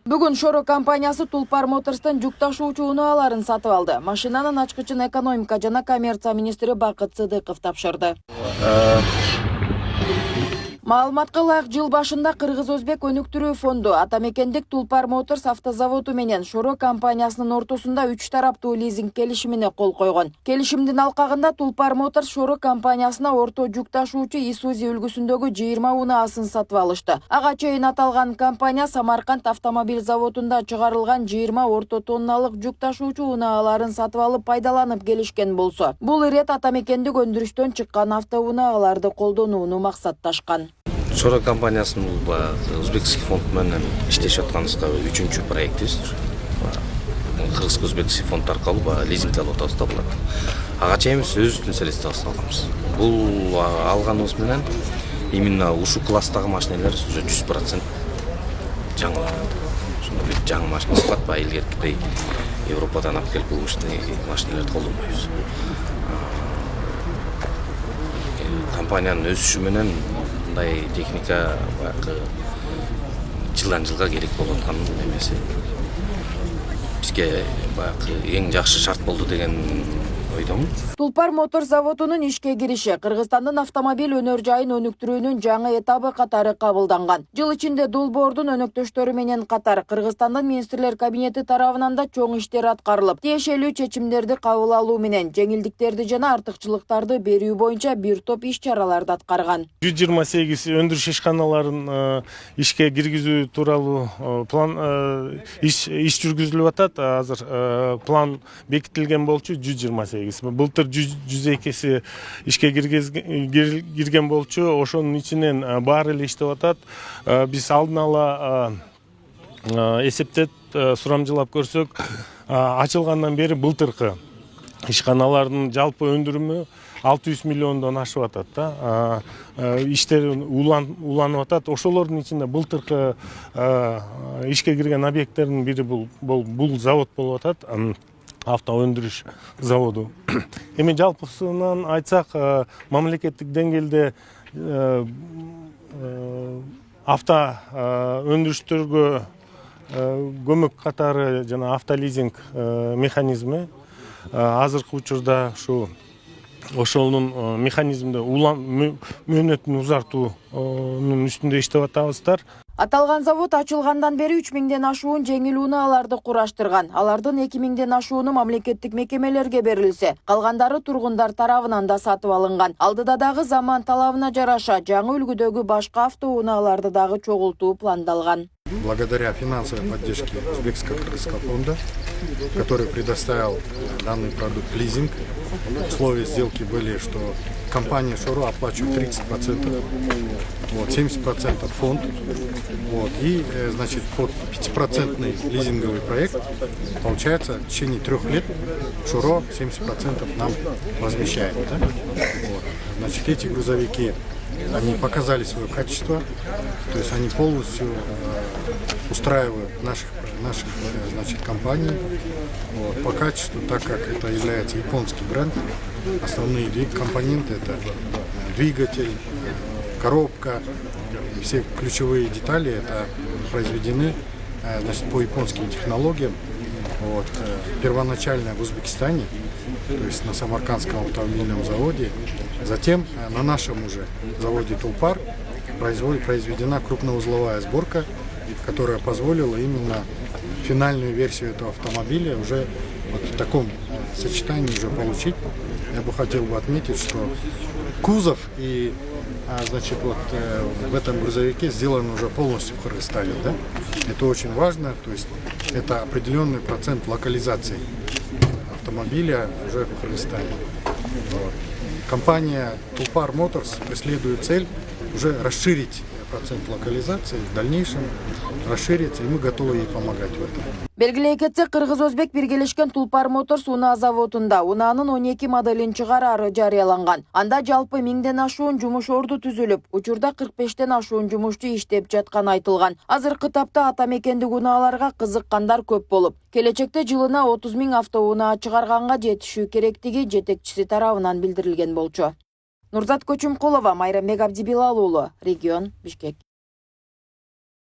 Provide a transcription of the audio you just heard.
Бүгүн Шоро компаниясы Тулпар Моторстан жүк ташуучу унааларын сатып алды. Машинанын ачкычын экономика жана коммерция министри Бакыт Сыдыков тапшырды. Маалыматка ылайык, жыл башында Кыргыз-Өзбек өнүктүрүү фонду атамекендик Тулпар Моторс автозаводу менен Шоро компаниясынын ортосунда 3 тараптуу лизинг келишимине кол койгон. Келишимдин алкагында Тулпар Моторс Шоро компаниясына орто жүк ташуучу Isuzu үлгүсүндөгү 20 унаасын сатып алышты. Ага чейин аталган компания Самарканд автомобиль заводунда чыгарылган 20 орто тонналык жүк ташуучу унааларын сатып алып пайдаланып келишкен болсо, бул ирет атамекендик өндүрүштөн чыккан автоунaalарды колдонууну максатташкан. Шоро компаниясынын Өзбекский фонд менен иштешип атканыбызга 3-чү проектибиз. Кыргыз-Өзбекский фонд аркылуу лизинг алып атабыз да булар. Ага чейин биз өзүбүздүн средствобузду алганбыз. Бул алганыбыз менен именно ушу класстагы машиналар уже 100% жаңы. Ошондо бир жаңы машина сатып, илгеркидей Европадан алып келип бул машиналарды колдонбойбуз. Компаниянын өсүшү менен мындай техника жылдан жылга керек болуп аткан эмеси. Бизге эң жакшы шарт болду деген ойдомун. Тулпар Мотор заводунун ишке кириши Кыргызстандын автомобиль өнөр жайын өнүктүрүүнүн жаңы этабы катары кабылданган. Жыл ичинде Долбоордун өнөктөштөрү менен катар Кыргызстандын министрлер кабинети тарабынан да чоң иштер аткарылып, тиешелүү чечимдерди кабыл алуу менен жеңилдиктерди жана артыкчылыктарды берүү боюнча бир топ иш-чараларды аткарган. 128 өндүрүш ишканаларын ишке киргизүү тууралуу план иш жүргүзүлүп атат. Азыр план бекитилген болчу 128. Былтыр 102 ишке кирген болчу. Ошонун ичинен баары эле иштеп атат. Биз алдын ала эсептеп сурамжылап көрсөк, ачылгандан бери былтыркы ишканалардын жалпы өндүрүмү 600 миллиондон ашып атат да. Иштер уланып атат. Ошолордун ичинде былтыркы ишке кирген объекттердин бири бул завод болуп атат. Авто өндүрүш заводу. Эми жалпысынан айтсак, мамлекеттик деңгээлде авто өндүрүштөргө көмөк катары жана автолизинг механизми азыркы учурда ошонун механизмде мөөнөтүн узартуунун үстүндө иштеп атабыздар. Аталган завод ачылгандан бери 3000ден ашуун жеңил унааларды кураштырган. Алардын 2000ден ашууну мамлекеттик мекемелерге берилсе, калгандары тургундар тарабынан да сатып алынган. Алдыда дагы заман талабына жараша жаңы үлгүдөгү башка автоунааларды дагы чогултуу пландалган. Благодаря финансовой поддержке Узбекско-Кыргызского фонда, который предоставил данный продукт лизинг, условия сделки были, что компания Шоро оплачивает 30%, 70% фонд, и значит под 5% лизинговый проект получается в течение 3 лет Шоро 70% нам возмещает. Да? Значит, эти грузовики, они показали свое качество, то есть они полностью устраивают наших значит, компаний по качеству, так как это является японский бренд. Основные компоненты это двигатель, коробка, все ключевые детали это произведены значит, по японским технологиям. Первоначально в Узбекистане, то есть на Самаркандском автомобильном заводе. Затем на нашем уже заводе Тулпар произведена крупноузловая сборка, которая позволила именно финальную версию этого автомобиля уже в таком сочетании уже получить. Я бы хотел отметить, что кузов и значит, в этом грузовике сделан уже полностью в Кыргызстане. Да? Это очень важно, то есть это определенный процент локализации автомобиля уже в Кыргызстане. Компания Тулпар Моторс преследует цель уже расширить процент локализации, в дальнейшем расширится, и мы готовы ей помогать в этом. Белгилей кетсек, Кыргыз-Өзбек биргелешкен Тулпар Моторс унаа заводунда унаанын 12 моделин чыгарары жарыяланган. Анда жалпы 1000ден ашуун жумуш орду түзүлүп, учурда 45тен ашуун жумушчу иштеп жатканы айтылган. Азыркы тапта атамекендик унааларга кызыккандар көп болуп, келечекте жылына 30 000 автоунаа чыгарганга жетишүү керектиги жетекчиси тарабынан билдирилген болчу. Нурзат Көчүмкулова, Майрамбек Абдибилал уулу, Регион, Бишкек.